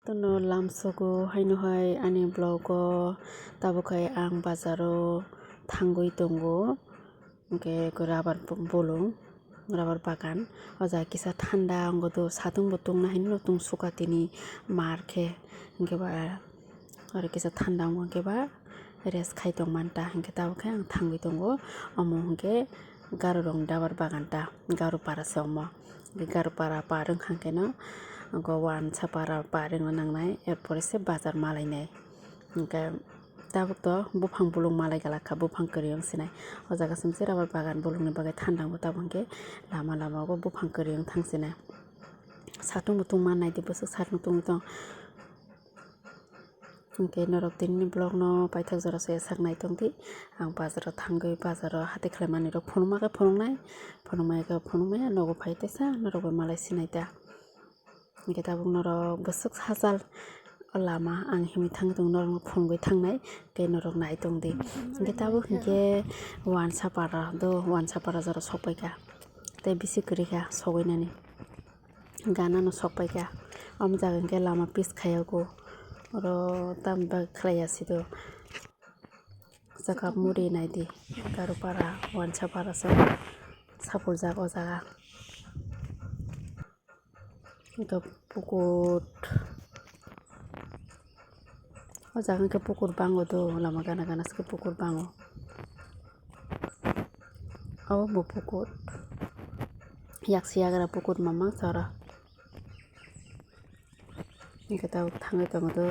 Tono lamsogo hainohai ani blogo tabokai ang bazaro thangui tongo hingke rabar bolong rabar bagan o jaga kisa thanda ongodo satung bo tungna haino tungsuka tini markhe hingke ba aro kisa thanda ongmo hingke ba rest khai tongmanta hingke tabokai ang thangui tongo omo hingke garo rong dabar bagan ta garo para se omo garo para parung hangke no gowan sapara paring nangnai erpore se bazar malainai hingke tabuk to buphang bulung malai galakha buphang kwrwing sinai o jaga chumse rabar bagan bulungni bagai thandang bo tabo hingke lama lama o buphang kwrwing thangsinai satung bo tungma naidi bwswk satung tungui tong hingke norok tini blog no paithak jora se sak naitongdi ang bazaro thangui bazaro hati khlaimani rok phunukma khe phunukmaya nogo phai tesa norok bai malai sinaita hingke tabuk norok bwswk hachal o lama ang himui thangui tong norok phungui thangnai tei norok naitongdi hingke tabuk hingke wansapara jora sokpaika tei bisi kwrwikha sogoinani gana no sokpaika omo jaga hingke lama pish khaiyago oro tamni bagui khlai asido jaka muri naidi garopara wansapara sapuljak o jaga hingke pukur o jaga hingke pukur bango do lama gana gana se pukur bango obo bo pukur yakse yagra pukur ma mangsa oro hingke tabuk thangui tongo do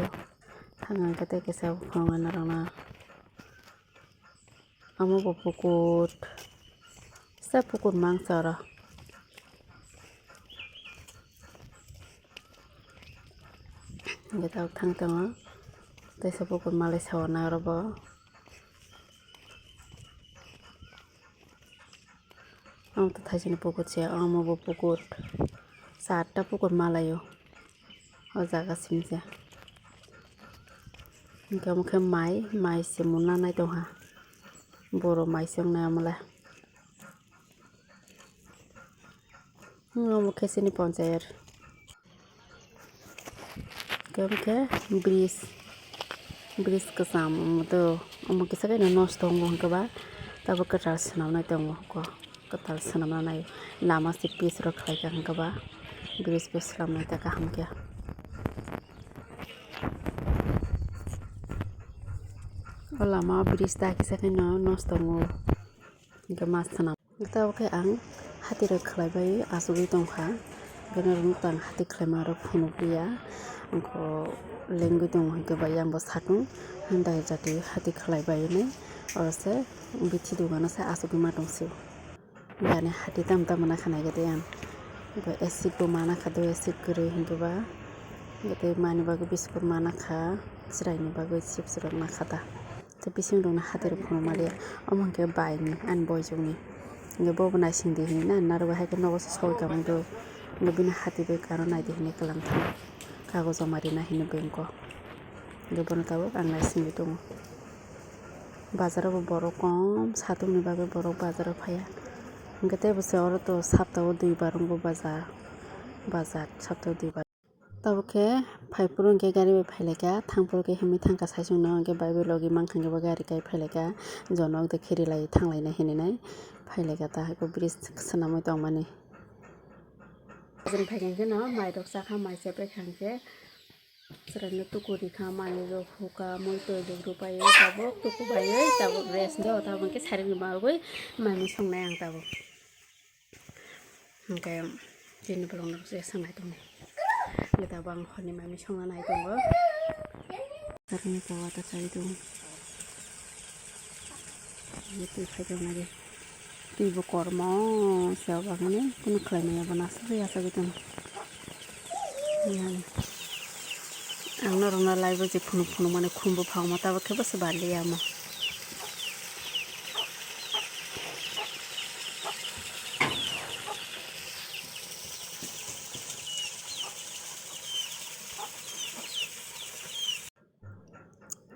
thanga hingke tei kisa phunuknai norokno omo bo pukur kisa pukur mangsa oro hingke tabuk thangui tongo teisa pukur malai sawana oro bo omo to thaisani pukur se omo bo pukur 4ta pukur malaio o jaga simse hingke omo khe mai se muna nai tongha borok mai se wngnai amole omo khe sini ponchayat omo khe bridge kwcham omoto omo kisa kaino nosto tongo hingke ba tabo kwtal swnamnai tongo kwtal swnamna naio lama se pitch rok khlaika hingke ba bridge bo swlamnaita kaham khe o lama o bridge ta kisa kaino nosto tongo hingke ma swnam tabo khe ang hati rok khlaibai achukgui tongkha hingke norok nukta ang hati khlaima rok phunukliya angkho lengui tongo hingke ba yang bo satung handai jati hati khlaibai nai oro se bithi dogano se achukgui ma tongsi yani hati tam tam mana khanai tei ang acid bo mana kha do acid kwrwi hingke ba tei mani bagui biscuit mana kha chiraini bagui chips rok nakhata tei bising rok no hati rok phunukmaliya omo hingke bike ani boyojokni hingke bobo naisingdi hinui na naro hai nogo se sogoi kamung do hingke bini hati bai karo naidi hinui kwlam thang kagojo marina hinui bank o hingke bono tabuk ang naisingui tongo bazar o bo borok kom satungni bagui borok bazar o phaiya hingke tei bwse oro to saptao 2 bar wngbo bazar saptao 2 bar tabuk khe phaipuru hingke gari bai phailaka thangpuru khe himui thangka saisung no hingke bai bai logi mangkha hingke bo gari kai phailaka jonok de khirilai thanglainai hinui phailaka ta haiko bridge swnamui tongmani phaikha no mai rok chakha mai sepaikha hingke chwraino tuku rikha mai rok huka muitoi rok rupaioi tabuk tuku baioi tabuk rest do tabuk hingke saring ni bagui maimung songnai ang tabuk hingke tini blog no se sangnai tongnai hingke tabuk ang horni maimung songna nai tongo sarni kawa ta chai tongo tui phaitok nai tui bo kormo seo bagani kuno khlaimaya bo nasugui achagui tongo ang norok no laibo je phunuk mane khumbo phangma tabuk khe bose barliya amo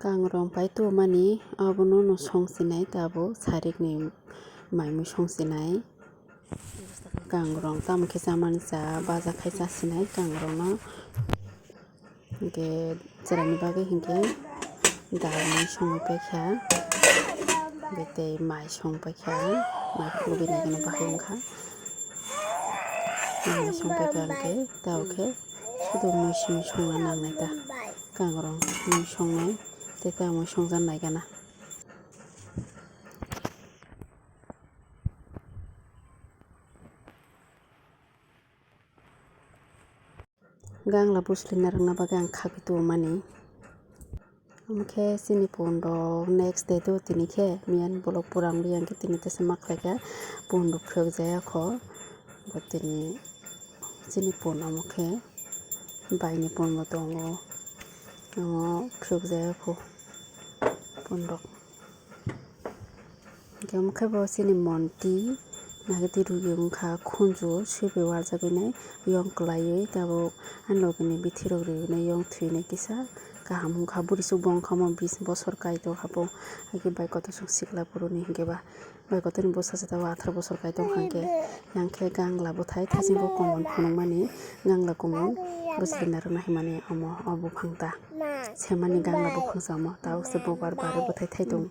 kangrong pai tumani abono no songsinai tabo sarikni maimung songsinai kangrong tamo khe chamani cha baja khai chasinai kangrong no hinkhe jerani bagui hinkhe dalmui songui paikha betei mai song paikha mai lubi naigano bahai wngkha mai song paikha hinkhe tabukhe sudo mui simi songna nangnai ta kangrong mui songnai tei tamui songjan naigana. Gangla buslina rwngna bagui ang khagui tubumani amokhe chini pondok next day do tini khe miyan bolok purang biyangkhe tini tesa ma khlaikha pondok phwrwkjaya kho bo tini chini pon amokhe baini pon bo tongo amo phwrwkjaya kho pondok hinkhe amokhe bo chini monti nagati rugi wngkha khunju suibai warjagui nai yong klaiui tabuk ani logoni bithirok riunai yong thuinai kisa kaham wngkha burisuk bo wngkha mo 20 bochor kai tongkha bo haikhe bai kotosuk sikla buruni hinkhe ba bai kotoni bwsachak tabuk 18 bochor kai tongkha hinkhe yangkhe gangla bwthai thasingbo common phunukmani gangla common buslina rwna himani omo o buphang ta semani gangla buphangsa omo tabukse bobar barui bwthai thai tongo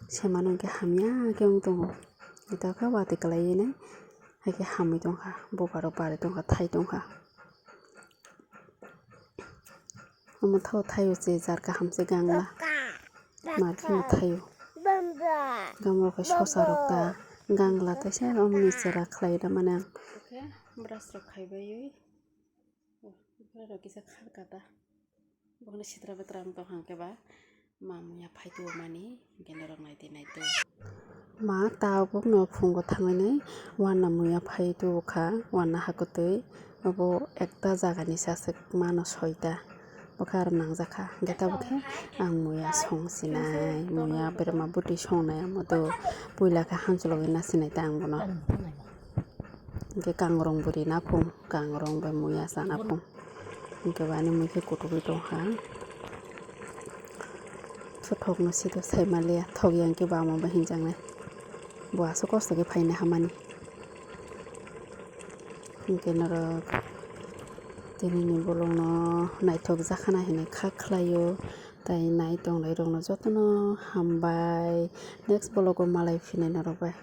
semano hinkhe hamya khe wngtongo ithakhe wati kwlaiui nai haikhe hamui tongkha bobarok barui tongkha thai tongkha omo thao thaio jar kahamsi gangla markheno thaio gamrok hai sosarok ta gangla taisa omni chera khlai ramani ang brush rok khaibaiui rok kisa kharka ta bokni sitra betra wngtongkha hinkhe ba ma muiya phai tubumani hinkhe norok naidi naito ma tabuk no phungo thangnai uana muiya phai tubukha uana hakutui abo ekta jagani sasuk mano 6ta bokhe aro nangjakha hinkhe tabukhe ang muiya songchinai muiya berema bwtui songnai amodo puila khe hamchulogui nachinai ta ang bono hinkhe kangrong bwri naphung kangrong bai muiya chanaphung hinkhe bani muikhe kutukgui tongkha thok no sido saimalia thok yang bama bai hingjaknai bo asuk kosto khe phainai hamani hinkhe norok tinini bolong no naithok jakhana hinui khak khlaio tai nai tonglai rok no jotono hambai next bologo malai phinai norok bai.